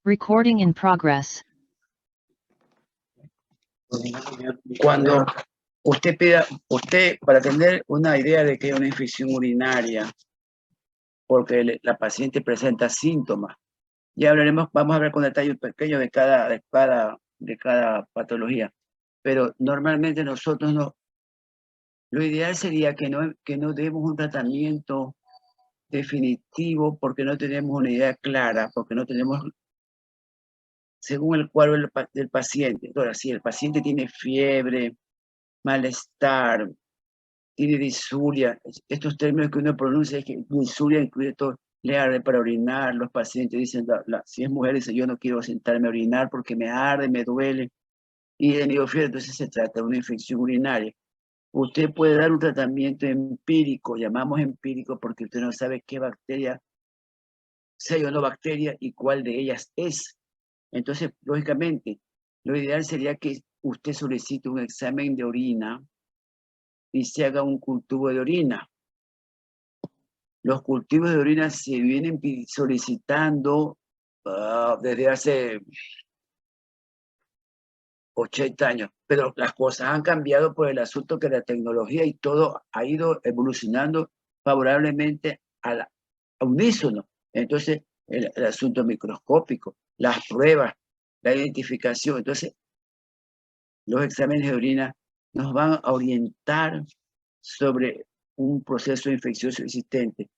Recording in progress. Cuando usted para tener una idea de que hay una infección urinaria, porque la paciente presenta síntomas, ya hablaremos, vamos a ver con detalle pequeño de cada patología, pero normalmente nosotros no, lo ideal sería que no demos un tratamiento definitivo porque no tenemos una idea clara, porque no tenemos según el cuadro del paciente. Ahora, si el paciente tiene fiebre, malestar, tiene disuria, estos términos que uno pronuncia, es que disuria incluye todo, le arde para orinar, los pacientes dicen, si es mujer, dice, yo no quiero sentarme a orinar porque me arde, me duele, y de tenido fiebre, entonces se trata de una infección urinaria. Usted puede dar un tratamiento empírico, llamamos empírico porque usted no sabe qué bacteria, si hay o no bacteria y cuál de ellas es. Entonces, lógicamente, lo ideal sería que usted solicite un examen de orina y se haga un cultivo de orina. Los cultivos de orina se vienen solicitando desde hace 80 años, pero las cosas han cambiado por el asunto que la tecnología y todo ha ido evolucionando favorablemente a unísono. Entonces, el asunto microscópico, las pruebas, la identificación. Entonces, los exámenes de orina nos van a orientar sobre un proceso infeccioso existente.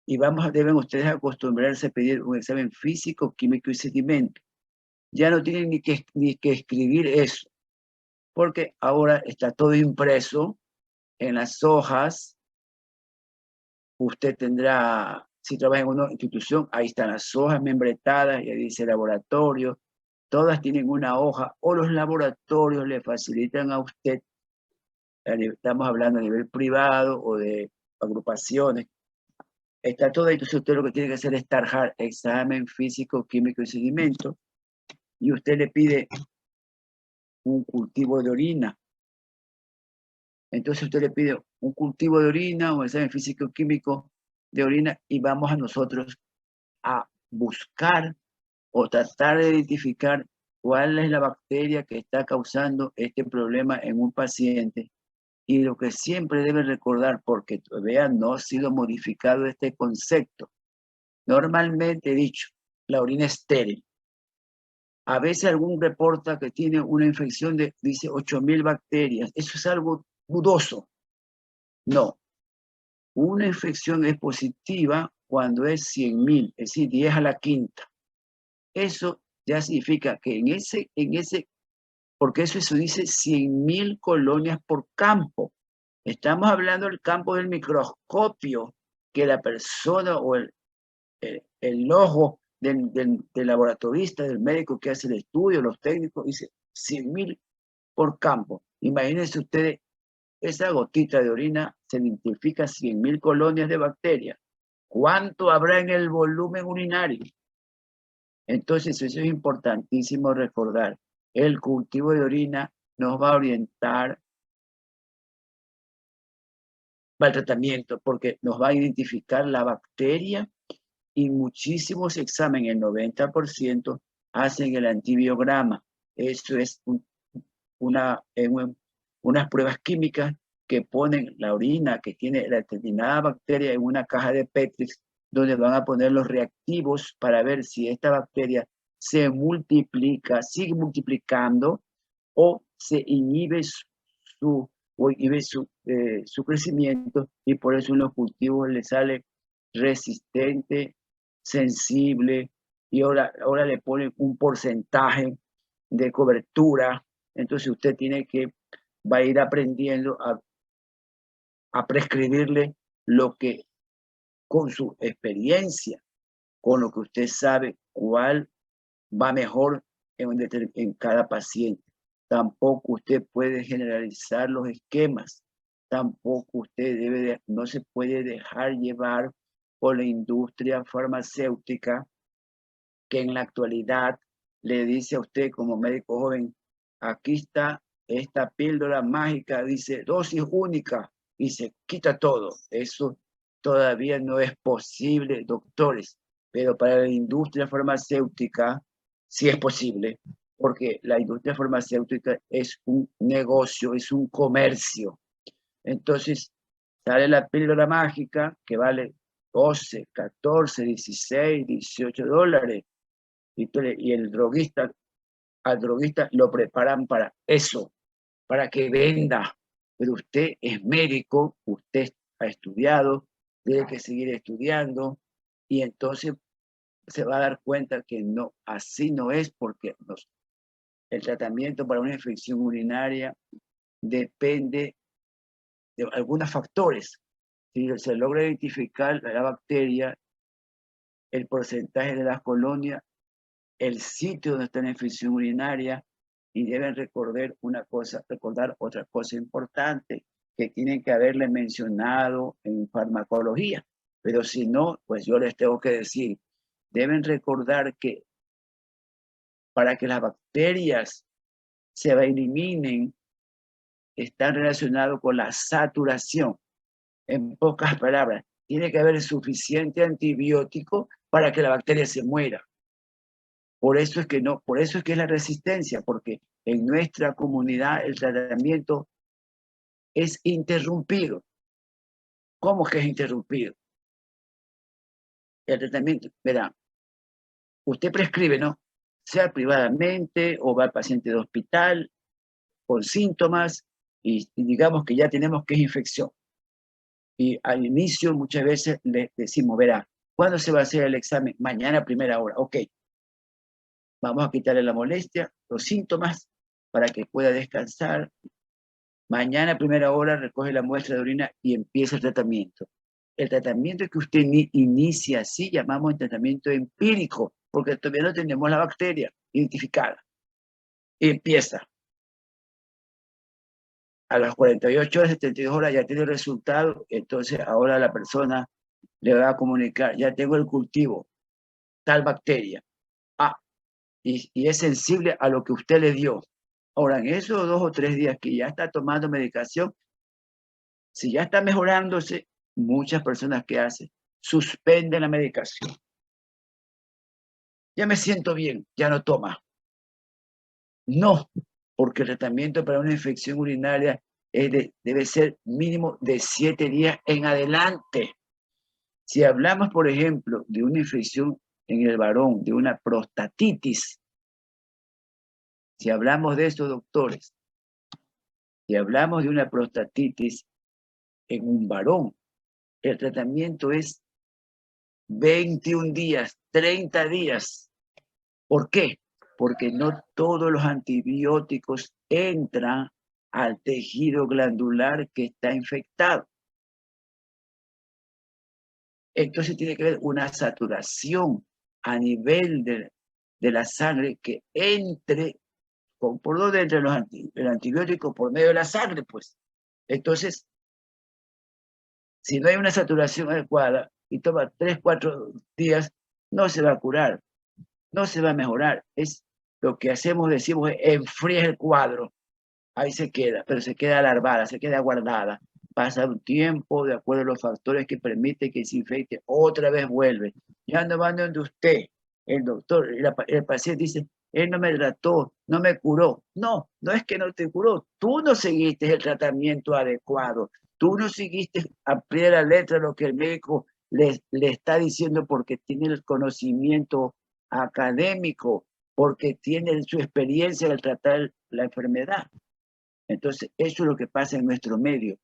Y deben ustedes acostumbrarse a pedir un examen físico, químico y sedimento. Ya no tienen ni que escribir eso, porque ahora está todo impreso en las hojas. Usted tendrá, si trabaja en una institución, ahí están las hojas membretadas y ahí dice laboratorio. Todas tienen una hoja o los laboratorios le facilitan a usted, estamos hablando a nivel privado o de agrupaciones, está todo ahí. Entonces usted lo que tiene que hacer es tarjar examen físico, químico y sedimento, y usted le pide un cultivo de orina. Entonces usted le pide un cultivo de orina, un examen físico, químico de orina, y vamos a nosotros a buscar o tratar de identificar cuál es la bacteria que está causando este problema en un paciente. Y lo que siempre debe recordar, porque todavía no ha sido modificado este concepto, normalmente he dicho, la orina estéril. A veces algún reporta que tiene una infección de, dice, 8.000 bacterias. Eso es algo dudoso. No. Una infección es positiva cuando es 100.000, es decir, 10 a la quinta. Eso ya significa que en ese, porque eso dice 100.000 colonias por campo. Estamos hablando del campo del microscopio, que la persona o el ojo del laboratorista, del médico que hace el estudio, los técnicos, dice 100.000 por campo. Imagínense ustedes, esa gotita de orina se identifica 100.000 colonias de bacterias. ¿Cuánto habrá en el volumen urinario? Entonces, eso es importantísimo recordar. El cultivo de orina nos va a orientar para el tratamiento, porque nos va a identificar la bacteria, y muchísimos exámenes, el 90%, hacen el antibiograma. Eso es unas pruebas químicas que ponen la orina que tiene la determinada bacteria en una caja de Petri, donde van a poner los reactivos para ver si esta bacteria se multiplica, sigue multiplicando o se inhibe su crecimiento, y por eso en los cultivos le sale resistente, sensible, y ahora le ponen un porcentaje de cobertura. Entonces usted va a ir aprendiendo a prescribirle lo que, con su experiencia, con lo que usted sabe cuál va mejor en cada paciente. Tampoco usted puede generalizar los esquemas. Tampoco usted no se puede dejar llevar por la industria farmacéutica, que en la actualidad le dice a usted como médico joven, aquí está esta píldora mágica, dice dosis única, y se quita todo. Eso todavía no es posible, doctores, pero para la industria farmacéutica sí es posible, porque la industria farmacéutica es un negocio, es un comercio. Entonces, sale la píldora mágica que vale 12, 14, 16, 18 dólares. Y el droguista, al droguista lo preparan para eso, para que venda. Pero usted es médico, usted ha estudiado, tiene que seguir estudiando, y entonces se va a dar cuenta que no, así no es, porque el tratamiento para una infección urinaria depende de algunos factores. Si se logra identificar la bacteria, el porcentaje de las colonias, el sitio donde está la infección urinaria, y deben recordar otra cosa importante que tienen que haberle mencionado en farmacología. Pero si no, pues yo les tengo que decir, deben recordar que para que las bacterias se eliminen, están relacionados con la saturación. En pocas palabras, tiene que haber suficiente antibiótico para que la bacteria se muera. Por eso es que es la resistencia, porque en nuestra comunidad el tratamiento es interrumpido. ¿Cómo que es interrumpido? El tratamiento, verá, usted prescribe, ¿no? Sea privadamente o va al paciente de hospital con síntomas y digamos que ya tenemos que es infección. Y al inicio muchas veces le decimos, verá, ¿cuándo se va a hacer el examen? Mañana a primera hora. Ok, vamos a quitarle la molestia, los síntomas, para que pueda descansar. Mañana a primera hora recoge la muestra de orina y empieza el tratamiento. El tratamiento que usted inicia, así llamamos el tratamiento empírico, porque todavía no tenemos la bacteria identificada. Y empieza. A las 48 horas, 72 horas ya tiene el resultado, entonces ahora la persona le va a comunicar, ya tengo el cultivo, tal bacteria. Y es sensible a lo que usted le dio. Ahora, en esos 2 o 3 días que ya está tomando medicación, si ya está mejorándose, muchas personas que hacen, suspenden la medicación. Ya me siento bien, ya no toma. No, porque el tratamiento para una infección urinaria debe ser mínimo de 7 días en adelante. Si hablamos, por ejemplo, de una infección en el varón, de una prostatitis, si hablamos de eso, doctores, si hablamos de una prostatitis en un varón, el tratamiento es 21 días, 30 días. ¿Por qué? Porque no todos los antibióticos entran al tejido glandular que está infectado. Entonces tiene que haber una saturación a nivel de la sangre que entre, ¿por dónde entra el antibiótico? Por medio de la sangre, pues. Entonces, si no hay una saturación adecuada y toma 3, 4 días, no se va a curar, no se va a mejorar. Es lo que decimos, enfría el cuadro. Ahí se queda, pero se queda alarvada, se queda guardada. Pasa un tiempo, de acuerdo a los factores que permiten que se infecte, otra vez vuelve. Ya no va donde usted, el doctor, el paciente dice, él no me trató, no me curó. No, no es que no te curó, tú no seguiste el tratamiento adecuado, tú no seguiste a pie de la letra lo que el médico le está diciendo porque tiene el conocimiento académico, porque tiene su experiencia al tratar la enfermedad. Entonces, eso es lo que pasa en nuestro medio.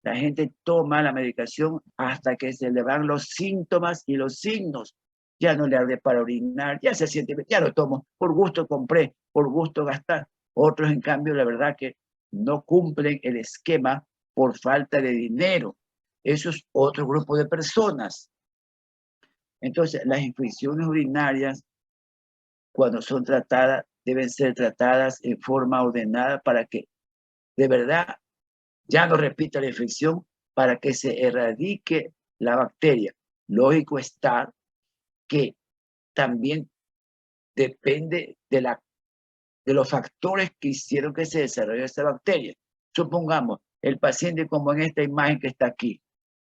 La gente toma la medicación hasta que se le van los síntomas y los signos. Ya no le arde para orinar, ya se siente, ya lo tomo, por gusto compré, por gusto gastar. Otros, en cambio, la verdad que no cumplen el esquema por falta de dinero. Eso es otro grupo de personas. Entonces, las infecciones urinarias, cuando son tratadas, deben ser tratadas en forma ordenada para que de verdad ya no repita la infección, para que se erradique la bacteria. lógico está que también depende de los factores que hicieron que se desarrolle esa bacteria. Supongamos, el paciente como en esta imagen que está aquí.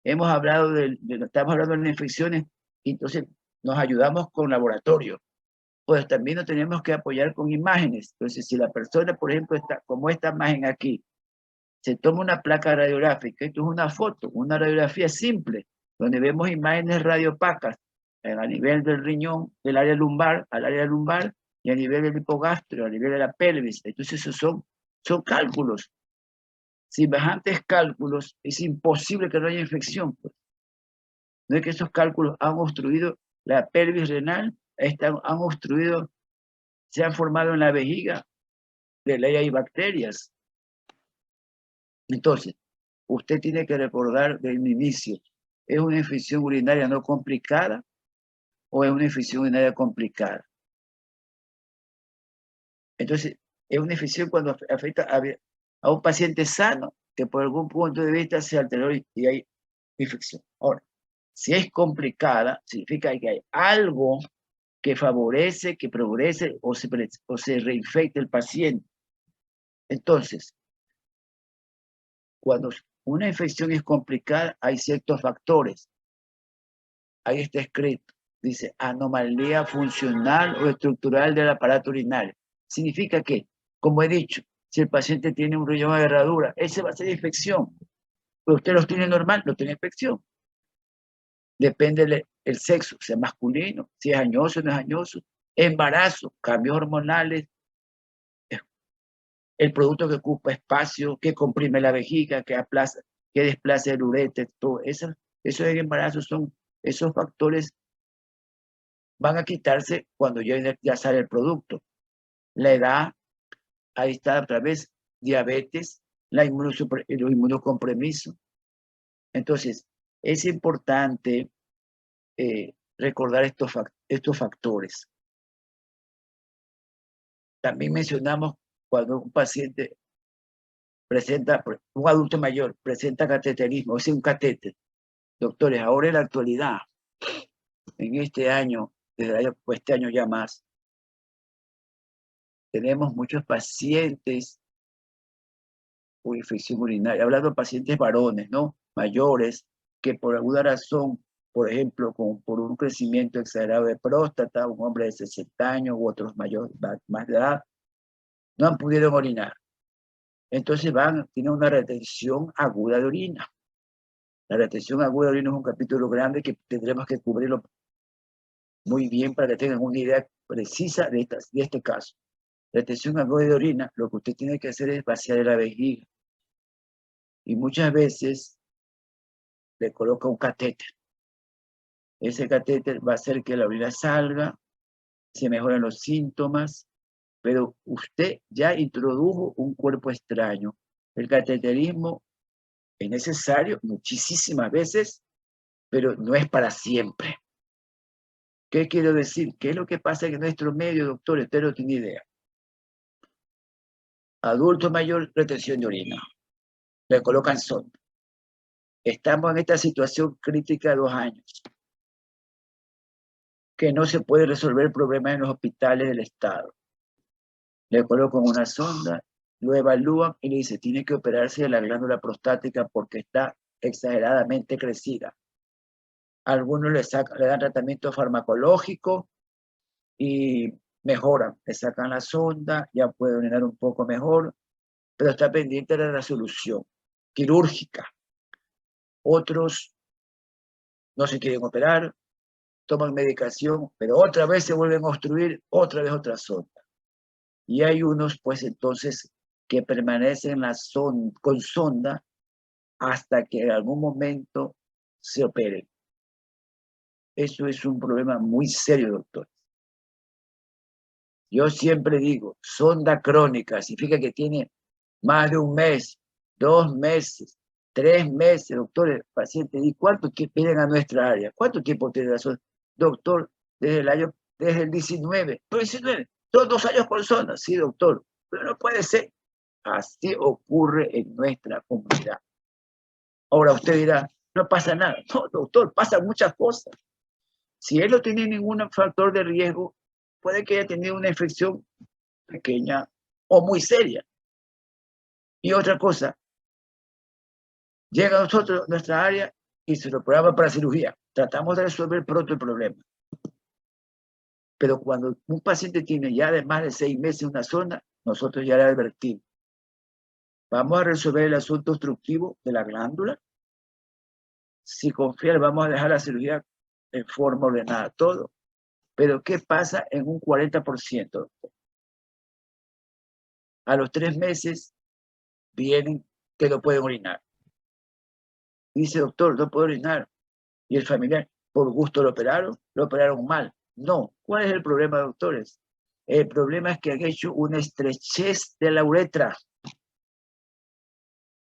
Estamos hablando de las infecciones, y entonces nos ayudamos con laboratorio. Pues también nos tenemos que apoyar con imágenes. Entonces, si la persona, por ejemplo, está como esta imagen aquí, se toma una placa radiográfica, esto es una foto, una radiografía simple, donde vemos imágenes radiopacas a nivel del riñón, del área lumbar, al área lumbar, y a nivel del hipogastro, a nivel de la pelvis. Entonces, esos son cálculos. Semejantes cálculos, es imposible que no haya infección. Pues. No es que esos cálculos han obstruido la pelvis renal, han obstruido, se han formado en la vejiga, de ley hay bacterias. Entonces, usted tiene que recordar del inicio, ¿es una infección urinaria no complicada o es una infección urinaria complicada? Entonces, es una infección cuando afecta a un paciente sano que por algún punto de vista se alteró y hay infección. Ahora, si es complicada, significa que hay algo que favorece, que progrese o se reinfecte el paciente. Entonces, cuando una infección es complicada, hay ciertos factores. Ahí está escrito, dice anomalía funcional o estructural del aparato urinario. Significa que, como he dicho, si el paciente tiene un riñón de herradura, ese va a ser infección. Pero usted los tiene normal, no tiene infección. Depende del sexo, si es masculino, si es añoso o no es añoso. Embarazo, cambios hormonales, el producto que ocupa espacio, que comprime la vejiga, que desplaza el ureter, todo eso en embarazo esos factores van a quitarse cuando ya sale el producto. La edad, ahí está otra vez, diabetes, el inmunocompromiso. Entonces, es importante recordar estos factores. También mencionamos cuando un paciente presenta, un adulto mayor presenta cateterismo, o sea, un catéter. Doctores, ahora en la actualidad, en este año, este año ya más, tenemos muchos pacientes con infección urinaria, hablando de pacientes varones, ¿no? Mayores, que por alguna razón, por ejemplo, por un crecimiento exagerado de próstata, un hombre de 60 años u otros mayores, más de edad, no han podido orinar. Entonces tienen una retención aguda de orina. La retención aguda de orina es un capítulo grande que tendremos que cubrirlo muy bien para que tengan una idea precisa de este caso. Retención aguda de orina, lo que usted tiene que hacer es vaciar la vejiga. Y muchas veces le coloca un catéter. Ese catéter va a hacer que la orina salga, se mejoran los síntomas, pero usted ya introdujo un cuerpo extraño. El cateterismo es necesario muchísimas veces, pero no es para siempre. ¿Qué quiero decir? ¿Qué es lo que pasa en nuestro medio, doctor? Usted no tiene idea. Adulto mayor, retención de orina. Le colocan sonda. Estamos en esta situación crítica de 2 años, que no se puede resolver el problema en los hospitales del Estado. Le colocan una sonda, lo evalúan y le dicen, tiene que operarse de la glándula prostática porque está exageradamente crecida. Algunos le dan tratamiento farmacológico y mejoran, le sacan la sonda, ya puede orinar un poco mejor, pero está pendiente de la resolución quirúrgica. Otros no se quieren operar, toman medicación, pero otra vez se vuelven a obstruir, otra vez otra sonda. Y hay unos, pues entonces, que permanecen con sonda hasta que en algún momento se operen. Eso es un problema muy serio, doctor. Yo siempre digo, sonda crónica, significa que tiene más de un mes, 2 meses, 3 meses, doctor, el paciente. ¿Y cuánto piden a nuestra área? ¿Cuánto tiempo tiene la sonda? Doctor, desde el 19. ¿Pero 19? Son 2 años con sonda. Sí, doctor, pero no puede ser. Así ocurre en nuestra comunidad. Ahora usted dirá, no pasa nada. No, doctor, pasan muchas cosas. Si él no tiene ningún factor de riesgo, puede que haya tenido una infección pequeña o muy seria. Y otra cosa, llega a nosotros, nuestra área, y se lo programa para cirugía. Tratamos de resolver pronto el problema. Pero cuando un paciente tiene ya de más de 6 meses una zona, nosotros ya le advertimos. Vamos a resolver el asunto obstructivo de la glándula. Si confía, vamos a dejar la cirugía en forma ordenada, todo. Pero ¿qué pasa en un 40%? A los 3 meses vienen que no pueden orinar. Dice, doctor, no puedo orinar. Y el familiar, por gusto lo operaron mal. No, ¿cuál es el problema, doctores? El problema es que han hecho una estrechez de la uretra.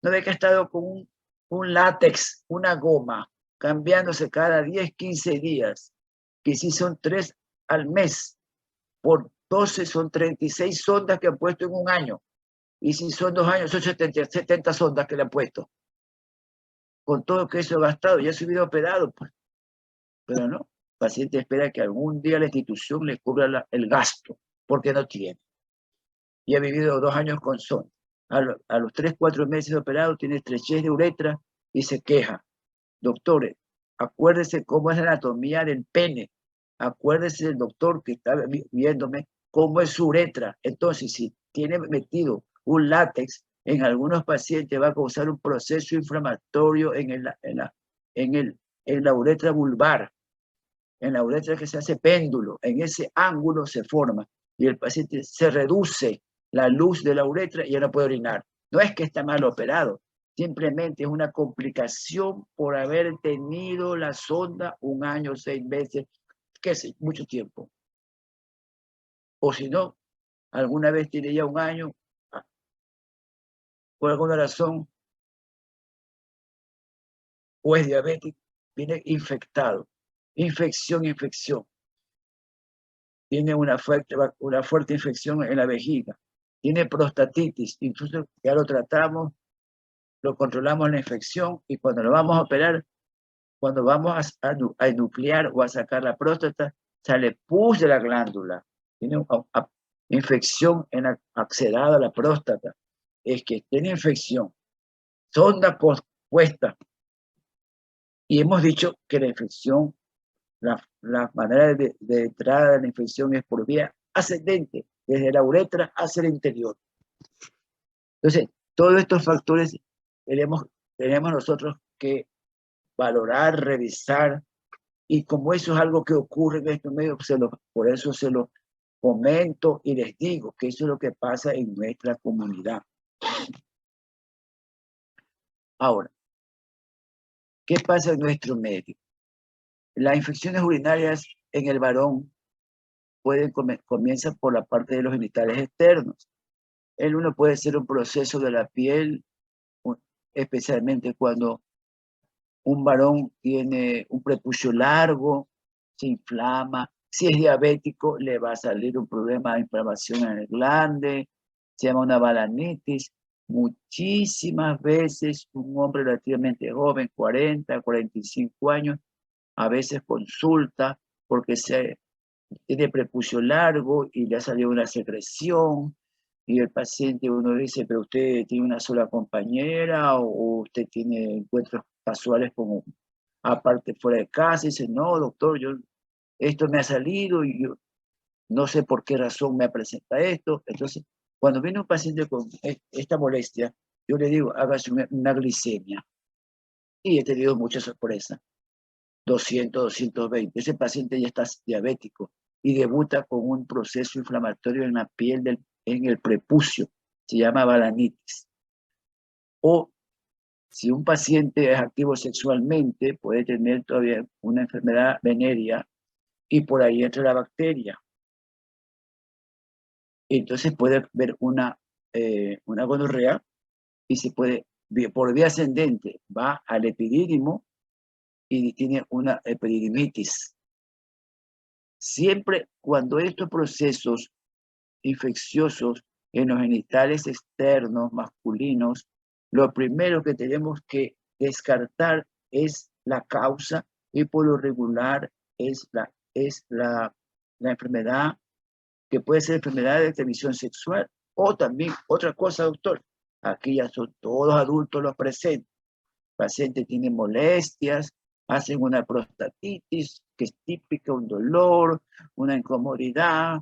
No ve que ha estado con un látex, una goma, cambiándose cada 10, 15 días, que si son 3 al mes, por 12 son 36 sondas que han puesto en un año. Y si son 2 años, son 70 sondas que le han puesto. Con todo que eso ha gastado, ya se hubiera operado, pues. Pero no, el paciente espera que algún día la institución le cubra el gasto, porque no tiene. Y ha vivido 2 años con sonda. A los 3, 4 meses de operado tiene estrechez de uretra y se queja. Doctores, acuérdese cómo es la anatomía del pene. Acuérdese del doctor que está viéndome cómo es su uretra. Entonces, si tiene metido un látex, en algunos pacientes va a causar un proceso inflamatorio en la uretra vulvar, en la uretra que se hace péndulo. En ese ángulo se forma y el paciente se reduce la luz de la uretra y ya no puede orinar. No es que está mal operado, simplemente es una complicación por haber tenido la sonda 1 año, 6 meses, qué sé, mucho tiempo. O si no, alguna vez tiene ya 1 año, por alguna razón, o es diabético, viene infectado. Infección. Tiene una fuerte infección en la vejiga. Tiene prostatitis, incluso ya lo tratamos, lo controlamos la infección y cuando lo vamos a operar, cuando vamos a enuclear o a sacar la próstata, sale pus de la glándula. Tiene una infección accedada a la próstata. Es que tiene infección, sonda puesta. Y hemos dicho que la infección, la manera de entrada de la infección es por vía ascendente, desde la uretra hacia el interior. Entonces, todos estos factores tenemos nosotros que valorar, revisar, y como eso es algo que ocurre en estos medios, por eso se lo comento y les digo que eso es lo que pasa en nuestra comunidad. Ahora, ¿qué pasa en nuestro medio? Las infecciones urinarias en el varón comienzan por la parte de los genitales externos. El uno puede ser un proceso de la piel, especialmente cuando un varón tiene un prepucio largo, se inflama. Si es diabético, le va a salir un problema de inflamación en el glande, se llama una balanitis. Muchísimas veces un hombre relativamente joven, 40, 45 años, a veces consulta porque tiene prepucio largo y le ha salido una secreción, y el paciente, uno dice, pero usted tiene una sola compañera o usted tiene encuentros casuales como aparte fuera de casa, y dice, no, doctor, esto me ha salido y yo no sé por qué razón me presenta esto. Entonces, cuando viene un paciente con esta molestia, yo le digo, hágase una glicemia. Y he tenido mucha sorpresa. 200, 220. Ese paciente ya está diabético y debuta con un proceso inflamatorio en la piel, en el prepucio. Se llama balanitis. O si un paciente es activo sexualmente, puede tener todavía una enfermedad venérea y por ahí entra la bacteria. Entonces puede haber una gonorrea y se puede, por vía ascendente, va al epidídimo y tiene una epididimitis. Siempre cuando estos procesos infecciosos en los genitales externos masculinos, lo primero que tenemos que descartar es la causa y por lo regular es la enfermedad, que puede ser enfermedad de transmisión sexual o también otra cosa, doctor. Aquí ya son todos adultos los presentes. El paciente tiene molestias, hacen una prostatitis, que es típica, un dolor, una incomodidad,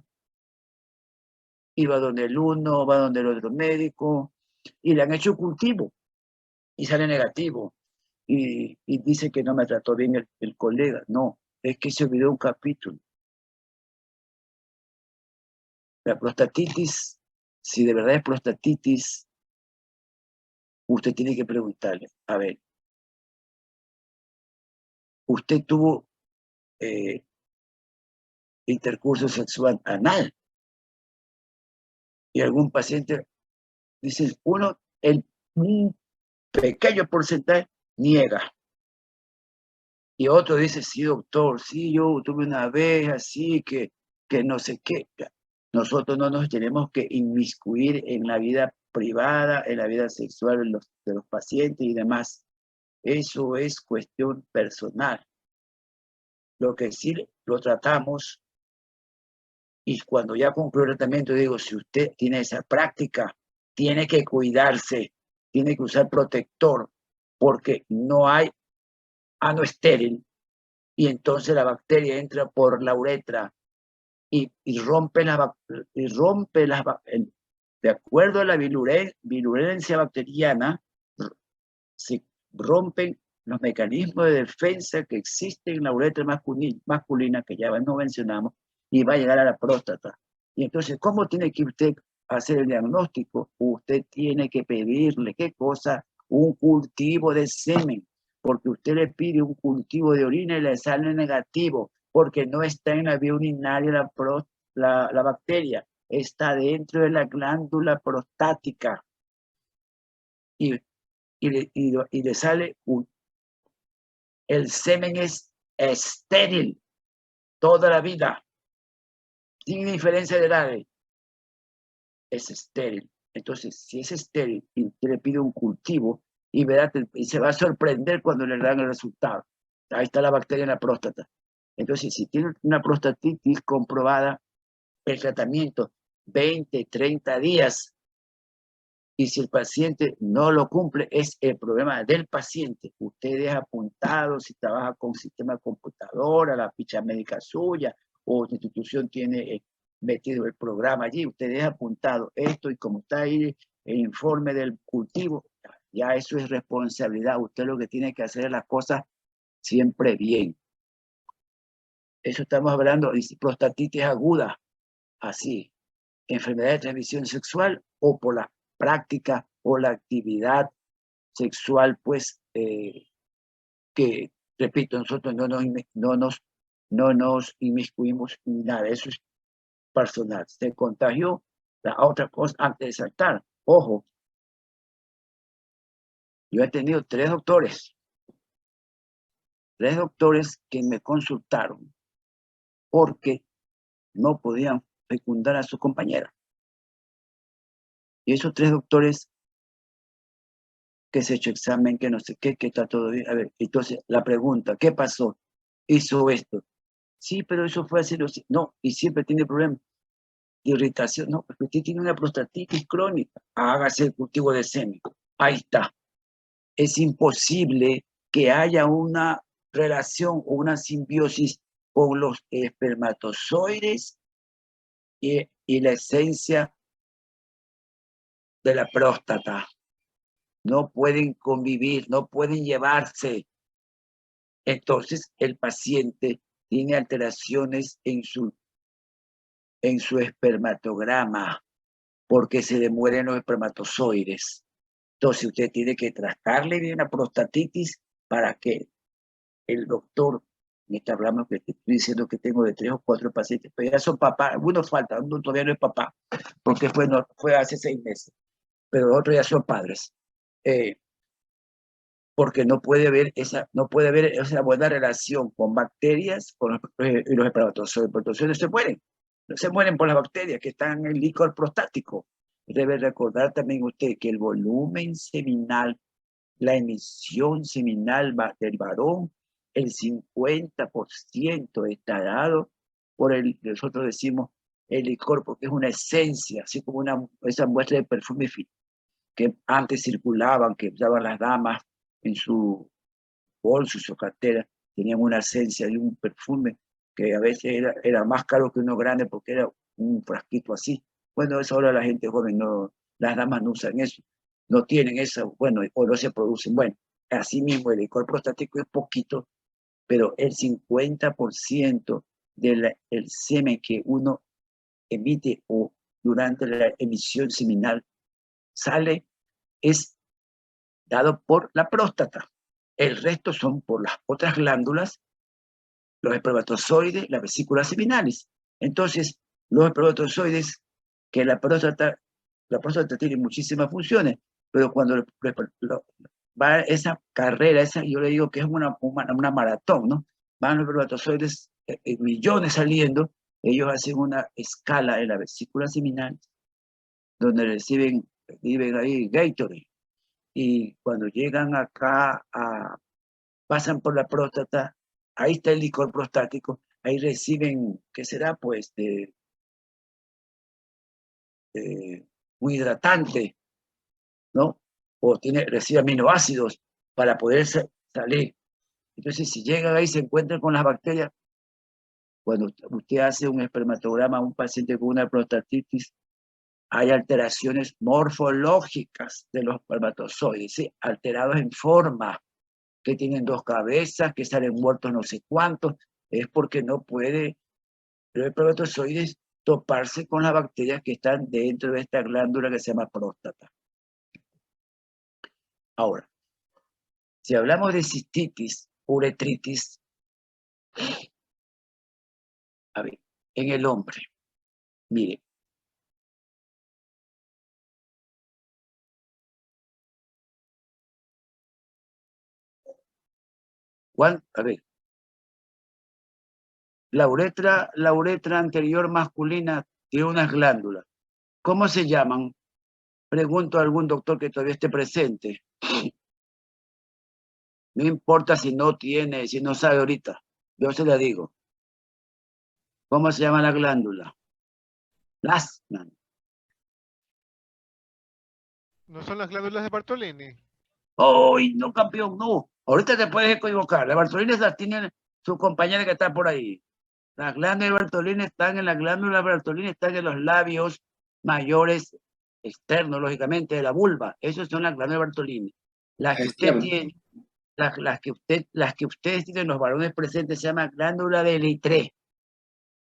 y va donde el uno, va donde el otro médico, y le han hecho cultivo, y sale negativo, y dice que no me trató bien el colega. No, es que se olvidó un capítulo. La prostatitis, si de verdad es prostatitis, usted tiene que preguntarle, a ver, ¿usted tuvo intercurso sexual anal? Y algún paciente dice, un pequeño porcentaje niega. Y otro dice, sí, doctor, sí, yo tuve una vez así, que no sé qué. Nosotros no nos tenemos que inmiscuir en la vida privada, en la vida sexual de los pacientes y demás. Eso es cuestión personal. Lo que sí lo tratamos, y cuando ya concluyo el tratamiento digo, si usted tiene esa práctica, tiene que cuidarse, tiene que usar protector, porque no hay ano estéril, y entonces la bacteria entra por la uretra y rompe de acuerdo a la virulencia bacteriana, se rompen los mecanismos de defensa que existen en la uretra masculina, que ya no mencionamos, y va a llegar a la próstata. Y entonces, ¿cómo tiene que usted hacer el diagnóstico? Usted tiene que pedirle, ¿qué cosa? Un cultivo de semen, porque usted le pide un cultivo de orina y le sale negativo, porque no está en la vía urinaria la bacteria, está dentro de la glándula prostática. Y le sale el semen es estéril toda la vida, sin diferencia de edades, es estéril. Entonces, si es estéril y usted le pide un cultivo, y se va a sorprender cuando le dan el resultado. Ahí está la bacteria en la próstata. Entonces, si tiene una prostatitis comprobada, el tratamiento 20, 30 días. Y si el paciente no lo cumple, es el problema del paciente. Usted deja apuntado, si trabaja con sistema de computadora, la ficha médica suya, o la institución tiene metido el programa allí, usted deja apuntado esto, y como está ahí el informe del cultivo, ya eso es responsabilidad. Usted lo que tiene que hacer es las cosas siempre bien. Eso estamos hablando de prostatitis aguda, así, enfermedad de transmisión sexual o por la práctica o la actividad sexual, pues, que, repito, nosotros no nos inmiscuimos ni nada, eso es personal. Se contagió. La otra cosa, antes de saltar, ojo, yo he tenido tres doctores que me consultaron porque no podían fecundar a su compañera. Y esos tres doctores que se ha hecho examen, que no sé qué, que está todo bien. A ver, entonces la pregunta, ¿qué pasó? Hizo esto. Sí, pero eso fue así. No, y siempre tiene problemas de irritación. No, porque usted tiene una prostatitis crónica. Hágase el cultivo de semen. Ahí está. Es imposible que haya una relación o una simbiosis con los espermatozoides y la esencia de la próstata. No pueden convivir, no pueden llevarse. Entonces el paciente tiene alteraciones en su espermatograma porque se le mueren los espermatozoides. Entonces usted tiene que tratarle bien la prostatitis para que el doctor, me está hablando, que estoy diciendo que tengo de 3 o 4 pacientes, pero ya son papás, uno falta, uno todavía no es papá, porque fue hace 6 meses, pero otros ya son padres. Porque no puede haber esa buena relación con bacterias y los espermatozoides. Los espermatozoides no se mueren por las bacterias que están en el líquido prostático. Debe recordar también usted que el volumen seminal la emisión seminal del varón, el 50% está dado por nosotros decimos el licor, porque es una esencia, así como esa muestra de perfume que antes circulaban, que usaban las damas en su bolso, su cartera, tenían una esencia de un perfume que a veces era más caro que uno grande porque era un frasquito así. Bueno, eso ahora la gente joven, no, las damas no usan eso, no tienen eso, bueno, o no se producen. Bueno, así mismo el licor prostático es poquito, pero el 50% del semen que uno emite o durante la emisión seminal sale es dado por la próstata. El resto son por las otras glándulas, los espermatozoides, las vesículas seminales. Entonces, los espermatozoides, que la próstata tiene muchísimas funciones, pero cuando va esa carrera, yo le digo que es una maratón, ¿no? Van los espermatozoides, millones saliendo, ellos hacen una escala en la vesícula seminal, donde reciben ahí Gatorade, y cuando llegan acá, pasan por la próstata, ahí está el licor prostático, ahí reciben, ¿qué será? Pues un hidratante, ¿no? O recibe aminoácidos para poder salir. Entonces, si llegan ahí, se encuentran con las bacterias. Cuando usted hace un espermatograma a un paciente con una prostatitis, hay alteraciones morfológicas de los espermatozoides, ¿sí? Alterados en forma, que tienen dos cabezas, que salen muertos no sé cuántos, es porque no puede los espermatozoides toparse con las bacterias que están dentro de esta glándula que se llama próstata. Ahora, si hablamos de cistitis, uretritis, a ver, en el hombre, mire, a ver, la uretra anterior masculina tiene unas glándulas. ¿Cómo se llaman? Pregunto a algún doctor que todavía esté presente. No importa si no tiene, si no sabe ahorita. Yo se la digo. ¿Cómo se llama la glándula? Las glándulas. ¿No son las glándulas de Bartolini? ¡Ay, no, campeón, no! Ahorita te puedes equivocar. La Bartolina la tiene su compañera que está por ahí. Las glándulas de Bartolina están en la glándula Bartolina, están en los labios mayores externos, lógicamente, de la vulva. Esas son las glándulas de Bartolini. Las que usted tiene, las que ustedes tienen, los varones presentes, se llama glándula de Litré.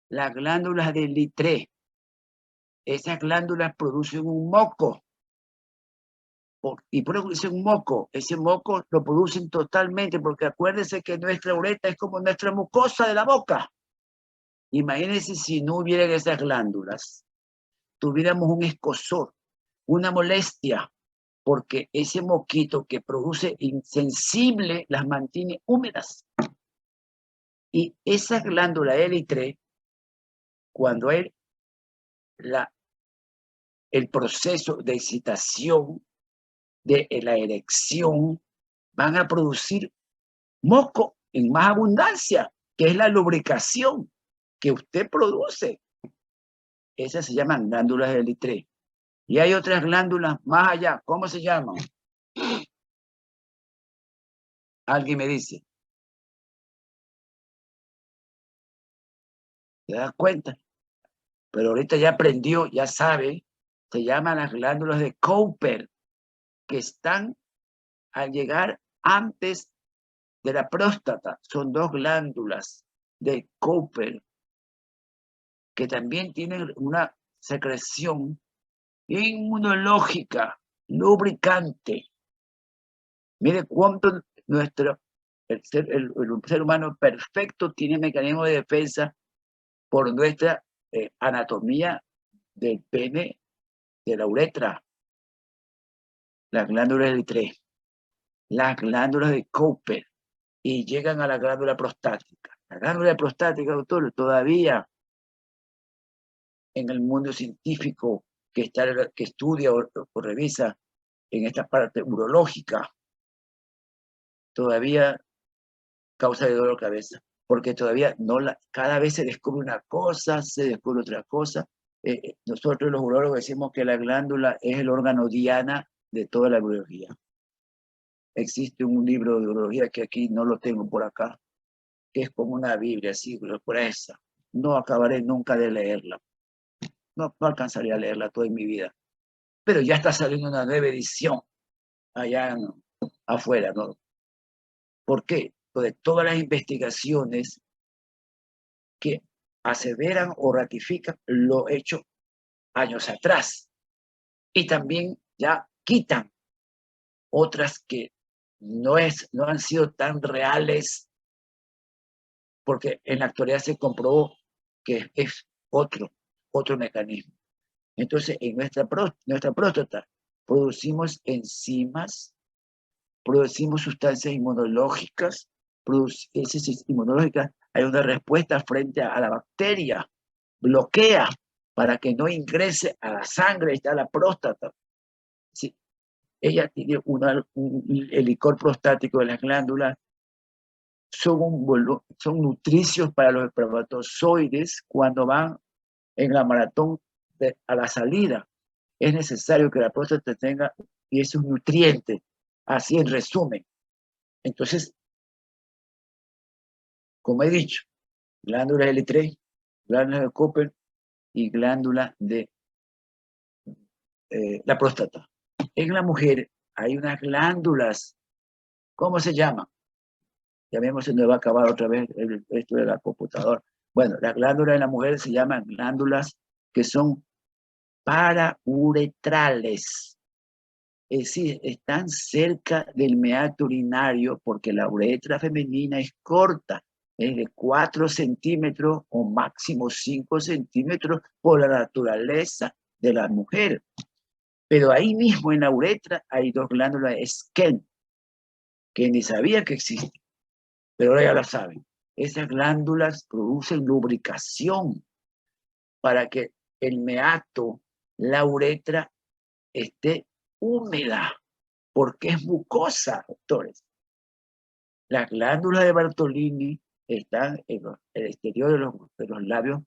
Las glándulas de Litré. Esas glándulas producen un moco. Y producen un moco. Ese moco lo producen totalmente, porque acuérdense que nuestra uretra es como nuestra mucosa de la boca. Imagínense si no hubieran esas glándulas, tuviéramos un escozor, una molestia, porque ese moquito que produce insensible las mantiene húmedas. Y esa glándula L3, cuando hay el proceso de excitación, de la erección, van a producir moco en más abundancia, que es la lubricación que usted produce. Esas se llaman glándulas de L3. Y hay otras glándulas más allá. ¿Cómo se llaman? Alguien me dice. ¿Te das cuenta? Pero ahorita ya aprendió, ya sabe. Se llaman las glándulas de Cooper, que están al llegar antes de la próstata. Son dos glándulas de Cooper que también tienen una secreción inmunológica, lubricante. Mire cuánto el ser humano perfecto tiene mecanismo de defensa por nuestra anatomía del pene, de la uretra, las glándulas del L3, las glándulas de Cooper, y llegan a la glándula prostática. La glándula prostática, doctor, todavía en el mundo científico que estudia o revisa en esta parte urológica, todavía causa de dolor de cabeza, porque todavía cada vez se descubre una cosa, se descubre otra cosa. Nosotros los urólogos decimos que la glándula es el órgano diana de toda la biología. Existe un libro de urología que aquí no lo tengo por acá, que es como una Biblia, así, gruesa. No acabaré nunca de leerla. No alcanzaré a leerla toda mi vida. Pero ya está saliendo una nueva edición allá afuera, ¿no? ¿Por qué? Porque todas las investigaciones que aseveran o ratifican lo hecho años atrás. Y también ya quitan otras que no han sido tan reales, porque en la actualidad se comprobó que es otro mecanismo. Entonces, en nuestra próstata producimos enzimas, producimos sustancias inmunológicas, esas inmunológicas, hay una respuesta frente a la bacteria, bloquea para que no ingrese a la sangre, está la próstata. Sí. Ella tiene el licor prostático de las glándulas, son nutricios para los espermatozoides cuando van en la maratón a la salida. Es necesario que la próstata tenga esos nutrientes, así en resumen. Entonces, como he dicho, glándula L3, glándula de Cooper y glándula de la próstata. En la mujer hay unas glándulas, ¿cómo se llaman? Llamémosle, no va a acabar otra vez esto de la computadora. Bueno, las glándulas de la mujer se llaman glándulas que son parauretrales. Es decir, están cerca del meato urinario porque la uretra femenina es corta, es de 4 centímetros o máximo 5 centímetros por la naturaleza de la mujer. Pero ahí mismo en la uretra hay 2 glándulas Skene, que ni sabía que existen, pero ahora ya lo saben. Esas glándulas producen lubricación para que el meato, la uretra, esté húmeda, porque es mucosa, doctores. Las glándulas de Bartolini están en el exterior de los labios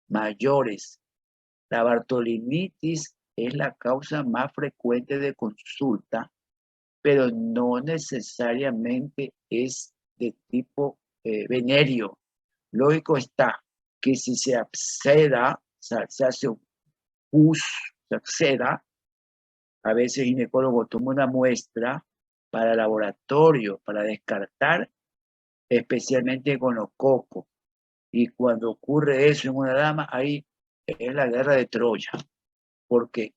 mayores. La bartolinitis es la causa más frecuente de consulta, pero no necesariamente es de tipo venéreo. Lógico está que si se acceda, se hace un pus, se acceda, a veces el ginecólogo toma una muestra para laboratorio, para descartar especialmente gonococos. Y cuando ocurre eso en una dama, ahí es la guerra de Troya. Porque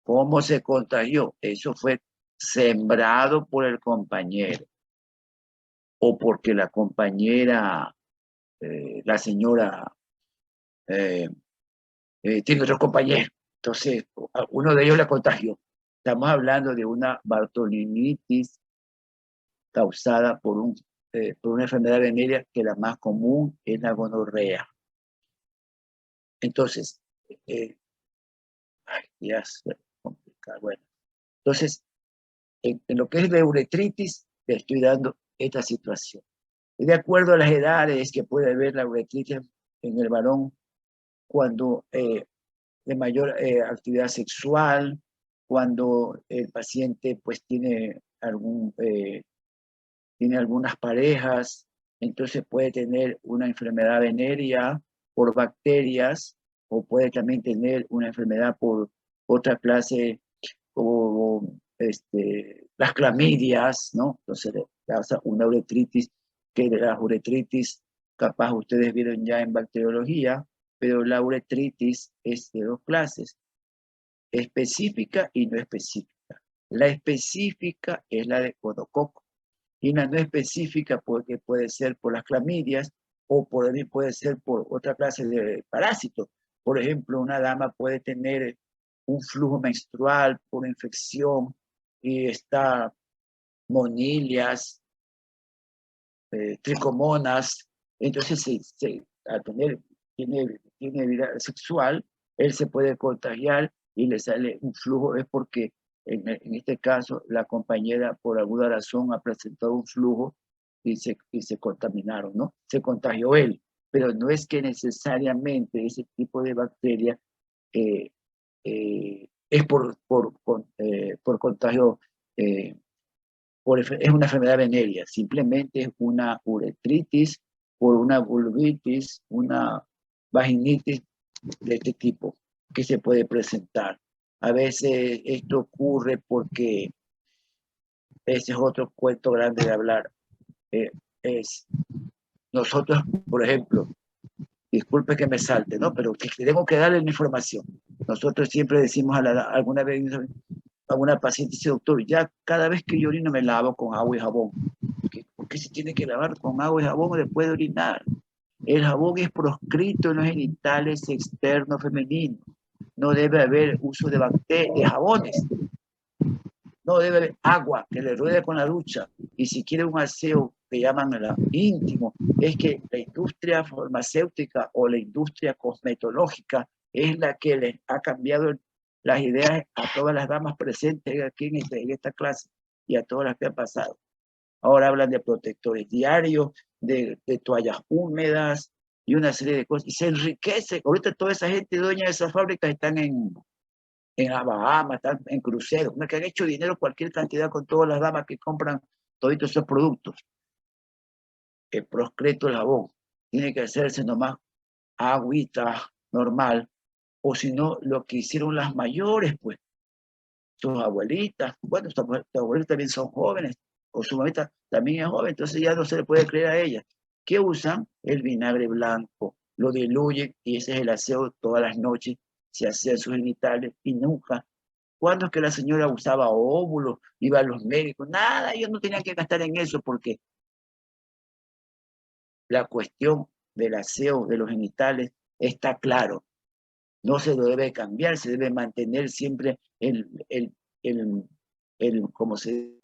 ¿cómo se contagió? Eso fue sembrado por el compañero. O porque la compañera, la señora, tiene otro compañero. Entonces, uno de ellos la contagió. Estamos hablando de una bartolinitis causada por una enfermedad venérea que la más común es la gonorrea. Entonces, ya es complicado. Bueno, entonces, en lo que es de uretritis, le estoy dando esta situación. Y de acuerdo a las edades que puede haber la uretritis en el varón, cuando de mayor actividad sexual, cuando el paciente pues tiene algunas parejas, entonces puede tener una enfermedad venérea por bacterias o puede también tener una enfermedad por otra clase como las clamidias, ¿no? Entonces le causa una uretritis, que de las uretritis capaz ustedes vieron ya en bacteriología, pero la uretritis es de 2 clases, específica y no específica. La específica es la de gonococo y la no específica porque puede ser por las clamidias o puede ser por otra clase de parásitos. Por ejemplo, una dama puede tener un flujo menstrual por infección y está monilias, tricomonas. Entonces, al tiene vida sexual, él se puede contagiar y le sale un flujo, es porque en este caso, la compañera por alguna razón ha presentado un flujo y se contaminaron, ¿no? Se contagió él, pero no es que necesariamente ese tipo de bacteria es por contagio, es una enfermedad venérea, simplemente es una uretritis por una vulvitis, una vaginitis de este tipo que se puede presentar. A veces esto ocurre porque ese es otro cuento grande de hablar. Nosotros, por ejemplo, disculpe que me salte, ¿no? Pero que tengo que darle la información. Nosotros siempre decimos alguna vez a una paciente, dice, doctor, ya cada vez que yo orino me lavo con agua y jabón. ¿Por qué se tiene que lavar con agua y jabón después de orinar? El jabón es proscrito en los genitales externos femeninos. No debe haber uso de jabones. No debe haber agua que le ruede con la ducha. Y si quiere un aseo que llaman íntimo, es que la industria farmacéutica o la industria cosmetológica es la que les ha cambiado las ideas a todas las damas presentes aquí en esta clase y a todas las que han pasado. Ahora hablan de protectores diarios, de toallas húmedas y una serie de cosas. Y se enriquece. Ahorita toda esa gente dueña de esas fábricas están en la Bahamas, están en cruceros, que han hecho dinero cualquier cantidad con todas las damas que compran todos esos productos. El proscrito el jabón. Tiene que hacerse nomás agüita normal, o si no, lo que hicieron las mayores, pues, sus abuelitas, bueno, sus abuelitas también son jóvenes, o su mamita también es joven, entonces ya no se le puede creer a ella. ¿Qué usan? El vinagre blanco, lo diluyen y ese es el aseo todas las noches, se hacen sus genitales y nunca. ¿Cuándo es que la señora usaba óvulos, iba a los médicos? Nada, ellos no tenían que gastar en eso porque la cuestión del aseo de los genitales está claro. No se lo debe cambiar, se debe mantener siempre como se